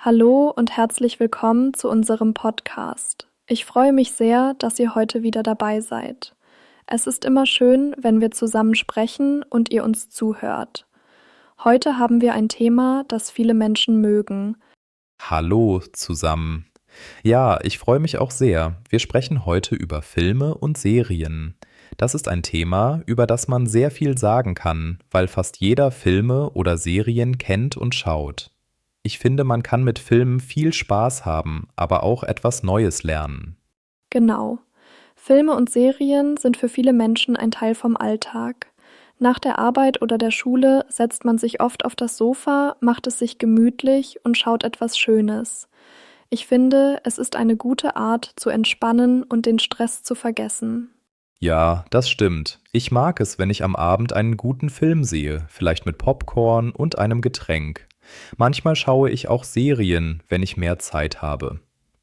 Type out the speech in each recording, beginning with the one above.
Hallo und herzlich willkommen zu unserem Podcast. Ich freue mich sehr, dass ihr heute wieder dabei seid. Es ist immer schön, wenn wir zusammen sprechen und ihr uns zuhört. Heute haben wir ein Thema, das viele Menschen mögen. Hallo zusammen. Ja, ich freue mich auch sehr. Wir sprechen heute über Filme und Serien. Das ist ein Thema, über das man sehr viel sagen kann, weil fast jeder Filme oder Serien kennt und schaut. Ich finde, man kann mit Filmen viel Spaß haben, aber auch etwas Neues lernen. Genau. Filme und Serien sind für viele Menschen ein Teil vom Alltag. Nach der Arbeit oder der Schule setzt man sich oft auf das Sofa, macht es sich gemütlich und schaut etwas Schönes. Ich finde, es ist eine gute Art zu entspannen und den Stress zu vergessen. Ja, das stimmt. Ich mag es, wenn ich am Abend einen guten Film sehe, vielleicht mit Popcorn und einem Getränk. Manchmal schaue ich auch Serien, wenn ich mehr Zeit habe.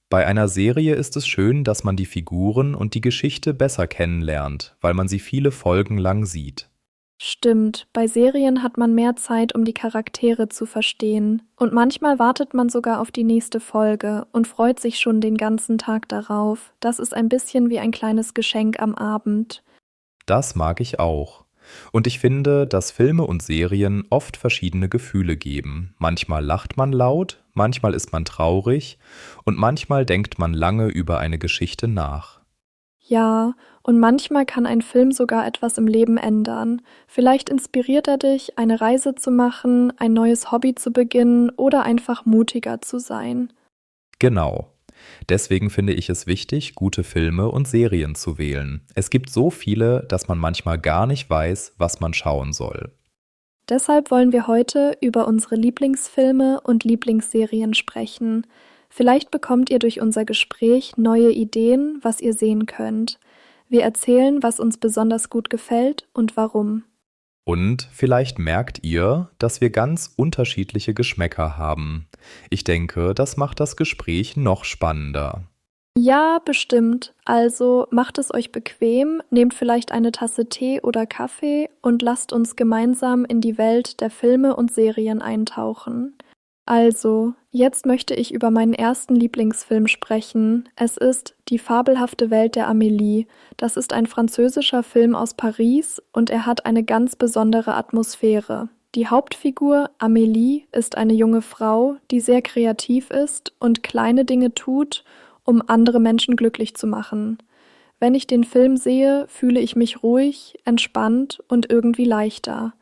Bei einer Serie ist es schön, dass man die Figuren und die Geschichte besser kennenlernt, weil man sie viele Folgen lang sieht. Stimmt, bei Serien hat man mehr Zeit, um die Charaktere zu verstehen. Und manchmal wartet man sogar auf die nächste Folge und freut sich schon den ganzen Tag darauf. Das ist ein bisschen wie ein kleines Geschenk am Abend. Das mag ich auch. Und ich finde, dass Filme und Serien oft verschiedene Gefühle geben. Manchmal lacht man laut, manchmal ist man traurig und manchmal denkt man lange über eine Geschichte nach. Ja, und manchmal kann ein Film sogar etwas im Leben ändern. Vielleicht inspiriert er dich, eine Reise zu machen, ein neues Hobby zu beginnen oder einfach mutiger zu sein. Genau. Deswegen finde ich es wichtig, gute Filme und Serien zu wählen. Es gibt so viele, dass man manchmal gar nicht weiß, was man schauen soll. Deshalb wollen wir heute über unsere Lieblingsfilme und Lieblingsserien sprechen. Vielleicht bekommt ihr durch unser Gespräch neue Ideen, was ihr sehen könnt. Wir erzählen, was uns besonders gut gefällt und warum. Und vielleicht merkt ihr, dass wir ganz unterschiedliche Geschmäcker haben. Ich denke, das macht das Gespräch noch spannender. Ja, bestimmt. Also macht es euch bequem, nehmt vielleicht eine Tasse Tee oder Kaffee und lasst uns gemeinsam in die Welt der Filme und Serien eintauchen. Also, jetzt möchte ich über meinen ersten Lieblingsfilm sprechen. Es ist Die fabelhafte Welt der Amélie. Das ist ein französischer Film aus Paris und er hat eine ganz besondere Atmosphäre. Die Hauptfigur Amélie ist eine junge Frau, die sehr kreativ ist und kleine Dinge tut, um andere Menschen glücklich zu machen. Wenn ich den Film sehe, fühle ich mich ruhig, entspannt und irgendwie leichter.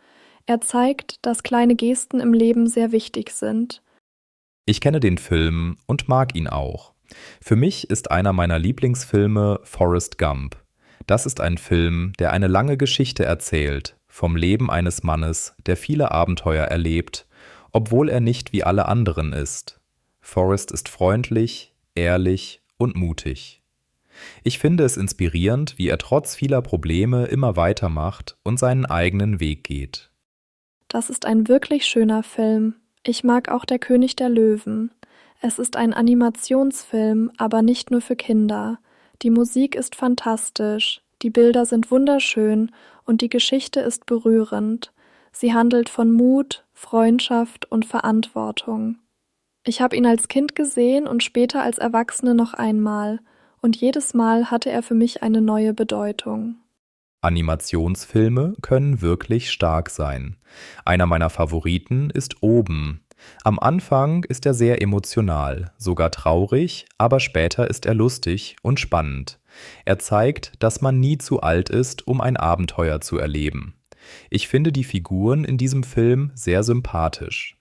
Er zeigt, dass kleine Gesten im Leben sehr wichtig sind. Ich kenne den Film und mag ihn auch. Für mich ist einer meiner Lieblingsfilme Forrest Gump. Das ist ein Film, der eine lange Geschichte erzählt, vom Leben eines Mannes, der viele Abenteuer erlebt, obwohl er nicht wie alle anderen ist. Forrest ist freundlich, ehrlich und mutig. Ich finde es inspirierend, wie er trotz vieler Probleme immer weitermacht und seinen eigenen Weg geht. Das ist ein wirklich schöner Film. Ich mag auch Der König der Löwen. Es ist ein Animationsfilm, aber nicht nur für Kinder. Die Musik ist fantastisch, die Bilder sind wunderschön und die Geschichte ist berührend. Sie handelt von Mut, Freundschaft und Verantwortung. Ich habe ihn als Kind gesehen und später als Erwachsene noch einmal, und jedes Mal hatte er für mich eine neue Bedeutung. Animationsfilme können wirklich stark sein. Einer meiner Favoriten ist Oben. Am Anfang ist er sehr emotional, sogar traurig, aber später ist er lustig und spannend. Er zeigt, dass man nie zu alt ist, um ein Abenteuer zu erleben. Ich finde die Figuren in diesem Film sehr sympathisch.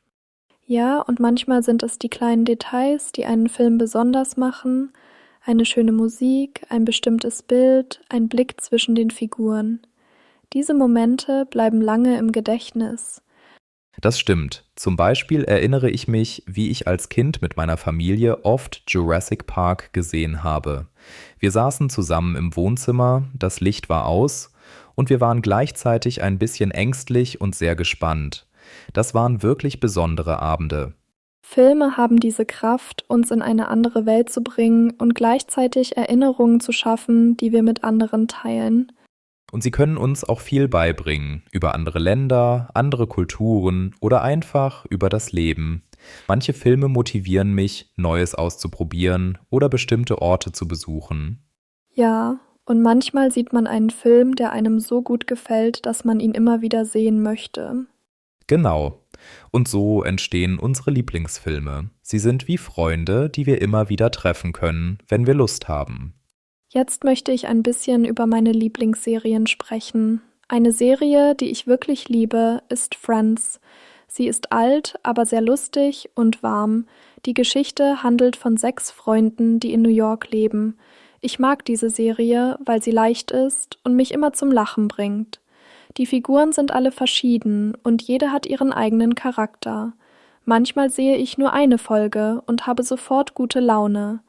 Ja, und manchmal sind es die kleinen Details, die einen Film besonders machen, eine schöne Musik, ein bestimmtes Bild, ein Blick zwischen den Figuren. Diese Momente bleiben lange im Gedächtnis. Das stimmt. Zum Beispiel erinnere ich mich, wie ich als Kind mit meiner Familie oft Jurassic Park gesehen habe. Wir saßen zusammen im Wohnzimmer, das Licht war aus und wir waren gleichzeitig ein bisschen ängstlich und sehr gespannt. Das waren wirklich besondere Abende. Filme haben diese Kraft, uns in eine andere Welt zu bringen und gleichzeitig Erinnerungen zu schaffen, die wir mit anderen teilen. Und sie können uns auch viel beibringen, über andere Länder, andere Kulturen oder einfach über das Leben. Manche Filme motivieren mich, Neues auszuprobieren oder bestimmte Orte zu besuchen. Ja, und manchmal sieht man einen Film, der einem so gut gefällt, dass man ihn immer wieder sehen möchte. Genau. Und so entstehen unsere Lieblingsfilme. Sie sind wie Freunde, die wir immer wieder treffen können, wenn wir Lust haben. Jetzt möchte ich ein bisschen über meine Lieblingsserien sprechen. Eine Serie, die ich wirklich liebe, ist Friends. Sie ist alt, aber sehr lustig und warm. Die Geschichte handelt von 6 Freunden, die in New York leben. Ich mag diese Serie, weil sie leicht ist und mich immer zum Lachen bringt. Die Figuren sind alle verschieden und jede hat ihren eigenen Charakter. Manchmal sehe ich nur eine Folge und habe sofort gute Laune.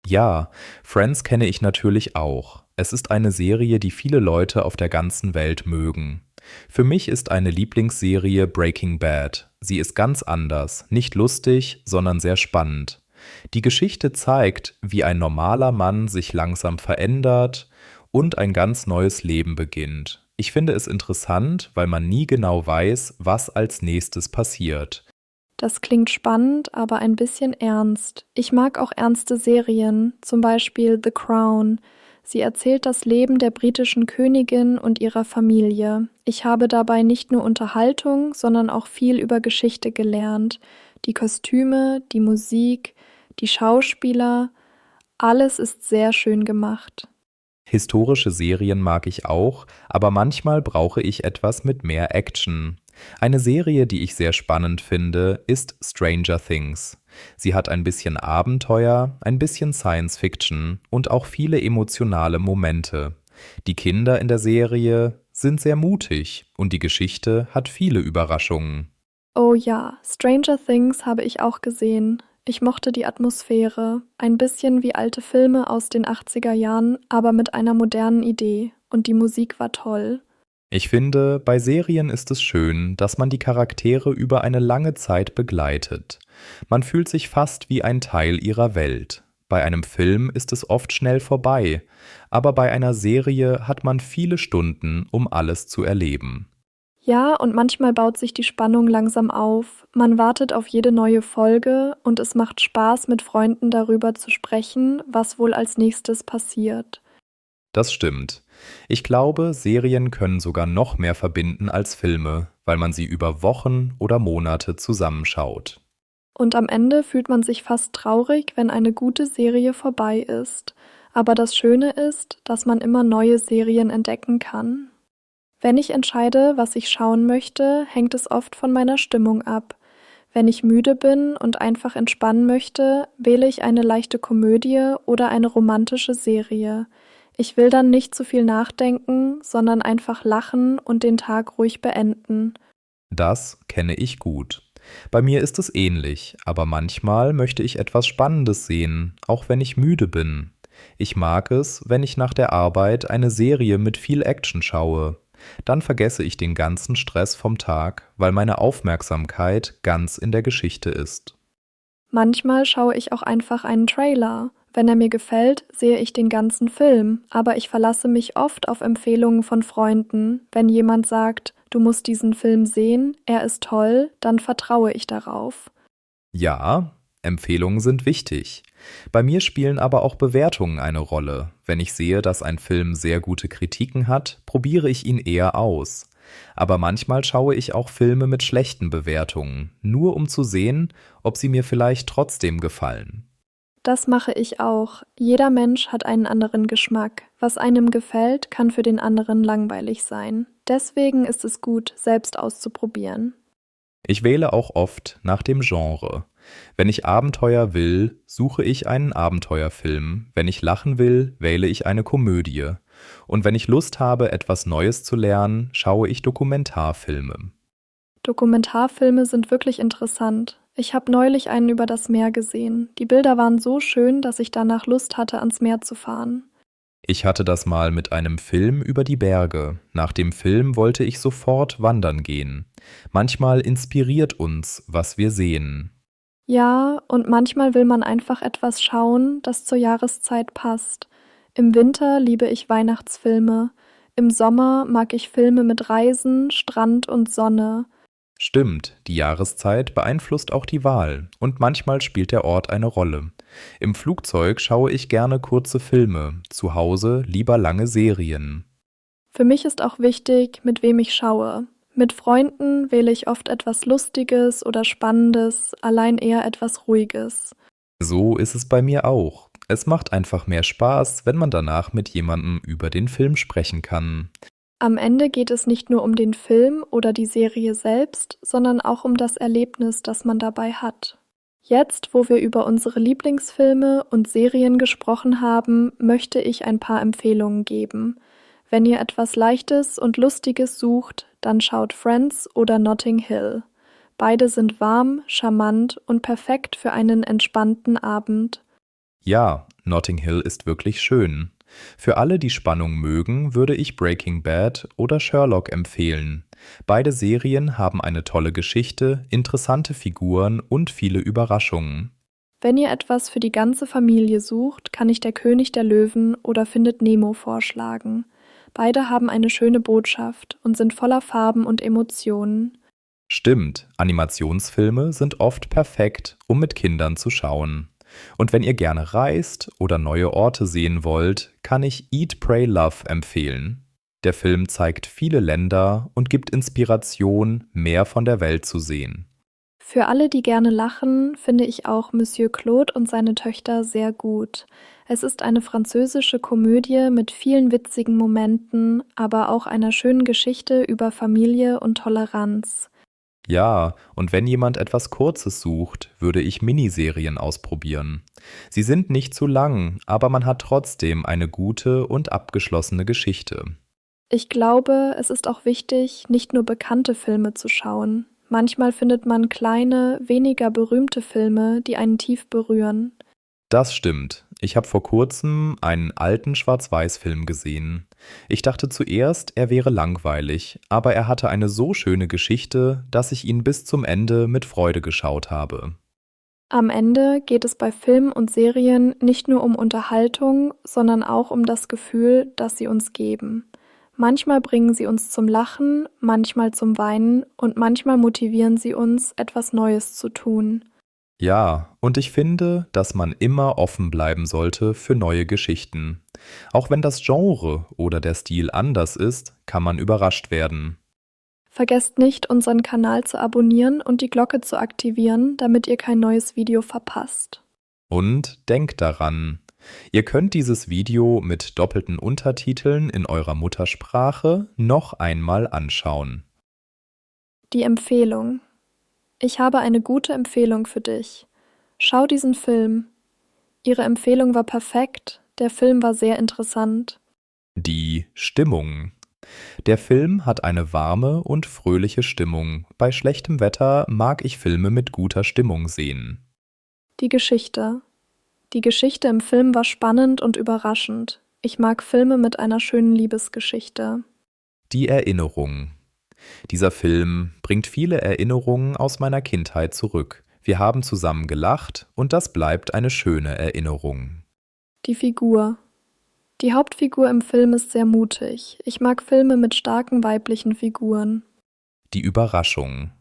Ja, Friends kenne ich natürlich auch. Es ist eine Serie, die viele Leute auf der ganzen Welt mögen. Für mich ist eine Lieblingsserie Breaking Bad. Sie ist ganz anders, nicht lustig, sondern sehr spannend. Die Geschichte zeigt, wie ein normaler Mann sich langsam verändert und ein ganz neues Leben beginnt. Ich finde es interessant, weil man nie genau weiß, was als nächstes passiert. Das klingt spannend, aber ein bisschen ernst. Ich mag auch ernste Serien, zum Beispiel The Crown. Sie erzählt das Leben der britischen Königin und ihrer Familie. Ich habe dabei nicht nur Unterhaltung, sondern auch viel über Geschichte gelernt. Die Kostüme, die Musik, die Schauspieler, alles ist sehr schön gemacht. Historische Serien mag ich auch, aber manchmal brauche ich etwas mit mehr Action. Eine Serie, die ich sehr spannend finde, ist Stranger Things. Sie hat ein bisschen Abenteuer, ein bisschen Science Fiction und auch viele emotionale Momente. Die Kinder in der Serie sind sehr mutig und die Geschichte hat viele Überraschungen. Oh ja, Stranger Things habe ich auch gesehen. Ich mochte die Atmosphäre, ein bisschen wie alte Filme aus den 80er Jahren, aber mit einer modernen Idee. Und die Musik war toll. Ich finde, bei Serien ist es schön, dass man die Charaktere über eine lange Zeit begleitet. Man fühlt sich fast wie ein Teil ihrer Welt. Bei einem Film ist es oft schnell vorbei, aber bei einer Serie hat man viele Stunden, um alles zu erleben. Ja, und manchmal baut sich die Spannung langsam auf. Man wartet auf jede neue Folge und es macht Spaß, mit Freunden darüber zu sprechen, was wohl als nächstes passiert. Das stimmt. Ich glaube, Serien können sogar noch mehr verbinden als Filme, weil man sie über Wochen oder Monate zusammenschaut. Und am Ende fühlt man sich fast traurig, wenn eine gute Serie vorbei ist. Aber das Schöne ist, dass man immer neue Serien entdecken kann. Wenn ich entscheide, was ich schauen möchte, hängt es oft von meiner Stimmung ab. Wenn ich müde bin und einfach entspannen möchte, wähle ich eine leichte Komödie oder eine romantische Serie. Ich will dann nicht zu viel nachdenken, sondern einfach lachen und den Tag ruhig beenden. Das kenne ich gut. Bei mir ist es ähnlich, aber manchmal möchte ich etwas Spannendes sehen, auch wenn ich müde bin. Ich mag es, wenn ich nach der Arbeit eine Serie mit viel Action schaue. Dann vergesse ich den ganzen Stress vom Tag, weil meine Aufmerksamkeit ganz in der Geschichte ist. Manchmal schaue ich auch einfach einen Trailer. Wenn er mir gefällt, sehe ich den ganzen Film, aber ich verlasse mich oft auf Empfehlungen von Freunden. Wenn jemand sagt, du musst diesen Film sehen, er ist toll, dann vertraue ich darauf. Ja, Empfehlungen sind wichtig. Bei mir spielen aber auch Bewertungen eine Rolle. Wenn ich sehe, dass ein Film sehr gute Kritiken hat, probiere ich ihn eher aus. Aber manchmal schaue ich auch Filme mit schlechten Bewertungen, nur um zu sehen, ob sie mir vielleicht trotzdem gefallen. Das mache ich auch. Jeder Mensch hat einen anderen Geschmack. Was einem gefällt, kann für den anderen langweilig sein. Deswegen ist es gut, selbst auszuprobieren. Ich wähle auch oft nach dem Genre. Wenn ich Abenteuer will, suche ich einen Abenteuerfilm. Wenn ich lachen will, wähle ich eine Komödie. Und wenn ich Lust habe, etwas Neues zu lernen, schaue ich Dokumentarfilme. Dokumentarfilme sind wirklich interessant. Ich habe neulich einen über das Meer gesehen. Die Bilder waren so schön, dass ich danach Lust hatte, ans Meer zu fahren. Ich hatte das mal mit einem Film über die Berge. Nach dem Film wollte ich sofort wandern gehen. Manchmal inspiriert uns, was wir sehen. Ja, und manchmal will man einfach etwas schauen, das zur Jahreszeit passt. Im Winter liebe ich Weihnachtsfilme. Im Sommer mag ich Filme mit Reisen, Strand und Sonne. Stimmt, die Jahreszeit beeinflusst auch die Wahl und manchmal spielt der Ort eine Rolle. Im Flugzeug schaue ich gerne kurze Filme, zu Hause lieber lange Serien. Für mich ist auch wichtig, mit wem ich schaue. Mit Freunden wähle ich oft etwas Lustiges oder Spannendes, allein eher etwas Ruhiges. So ist es bei mir auch. Es macht einfach mehr Spaß, wenn man danach mit jemandem über den Film sprechen kann. Am Ende geht es nicht nur um den Film oder die Serie selbst, sondern auch um das Erlebnis, das man dabei hat. Jetzt, wo wir über unsere Lieblingsfilme und Serien gesprochen haben, möchte ich ein paar Empfehlungen geben. Wenn ihr etwas Leichtes und Lustiges sucht, dann schaut Friends oder Notting Hill. Beide sind warm, charmant und perfekt für einen entspannten Abend. Ja, Notting Hill ist wirklich schön. Für alle, die Spannung mögen, würde ich Breaking Bad oder Sherlock empfehlen. Beide Serien haben eine tolle Geschichte, interessante Figuren und viele Überraschungen. Wenn ihr etwas für die ganze Familie sucht, kann ich Der König der Löwen oder Findet Nemo vorschlagen. Beide haben eine schöne Botschaft und sind voller Farben und Emotionen. Stimmt, Animationsfilme sind oft perfekt, um mit Kindern zu schauen. Und wenn ihr gerne reist oder neue Orte sehen wollt, kann ich Eat, Pray, Love empfehlen. Der Film zeigt viele Länder und gibt Inspiration, mehr von der Welt zu sehen. Für alle, die gerne lachen, finde ich auch Monsieur Claude und seine Töchter sehr gut. Es ist eine französische Komödie mit vielen witzigen Momenten, aber auch einer schönen Geschichte über Familie und Toleranz. Ja, und wenn jemand etwas Kurzes sucht, würde ich Miniserien ausprobieren. Sie sind nicht zu lang, aber man hat trotzdem eine gute und abgeschlossene Geschichte. Ich glaube, es ist auch wichtig, nicht nur bekannte Filme zu schauen. Manchmal findet man kleine, weniger berühmte Filme, die einen tief berühren. Das stimmt. Ich habe vor kurzem einen alten Schwarz-Weiß-Film gesehen. Ich dachte zuerst, er wäre langweilig, aber er hatte eine so schöne Geschichte, dass ich ihn bis zum Ende mit Freude geschaut habe. Am Ende geht es bei Filmen und Serien nicht nur um Unterhaltung, sondern auch um das Gefühl, das sie uns geben. Manchmal bringen sie uns zum Lachen, manchmal zum Weinen und manchmal motivieren sie uns, etwas Neues zu tun. Ja, und ich finde, dass man immer offen bleiben sollte für neue Geschichten. Auch wenn das Genre oder der Stil anders ist, kann man überrascht werden. Vergesst nicht, unseren Kanal zu abonnieren und die Glocke zu aktivieren, damit ihr kein neues Video verpasst. Und denkt daran, ihr könnt dieses Video mit doppelten Untertiteln in eurer Muttersprache noch einmal anschauen. Die Empfehlung. Ich habe eine gute Empfehlung für dich. Schau diesen Film. Ihre Empfehlung war perfekt, der Film war sehr interessant. Die Stimmung. Der Film hat eine warme und fröhliche Stimmung. Bei schlechtem Wetter mag ich Filme mit guter Stimmung sehen. Die Geschichte. Die Geschichte im Film war spannend und überraschend. Ich mag Filme mit einer schönen Liebesgeschichte. Die Erinnerung. Dieser Film bringt viele Erinnerungen aus meiner Kindheit zurück. Wir haben zusammen gelacht und das bleibt eine schöne Erinnerung. Die Figur. Die Hauptfigur im Film ist sehr mutig. Ich mag Filme mit starken weiblichen Figuren. Die Überraschung.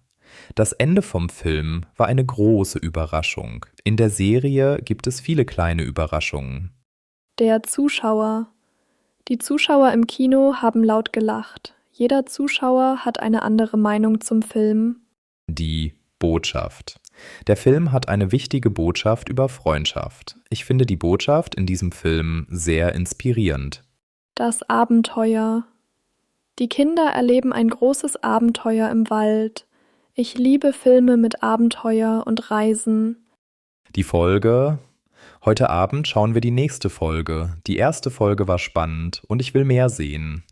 Das Ende vom Film war eine große Überraschung. In der Serie gibt es viele kleine Überraschungen. Der Zuschauer. Die Zuschauer im Kino haben laut gelacht. Jeder Zuschauer hat eine andere Meinung zum Film. Die Botschaft. Der Film hat eine wichtige Botschaft über Freundschaft. Ich finde die Botschaft in diesem Film sehr inspirierend. Das Abenteuer. Die Kinder erleben ein großes Abenteuer im Wald. Ich liebe Filme mit Abenteuer und Reisen. Die Folge. Heute Abend schauen wir die nächste Folge. Die erste Folge war spannend und ich will mehr sehen.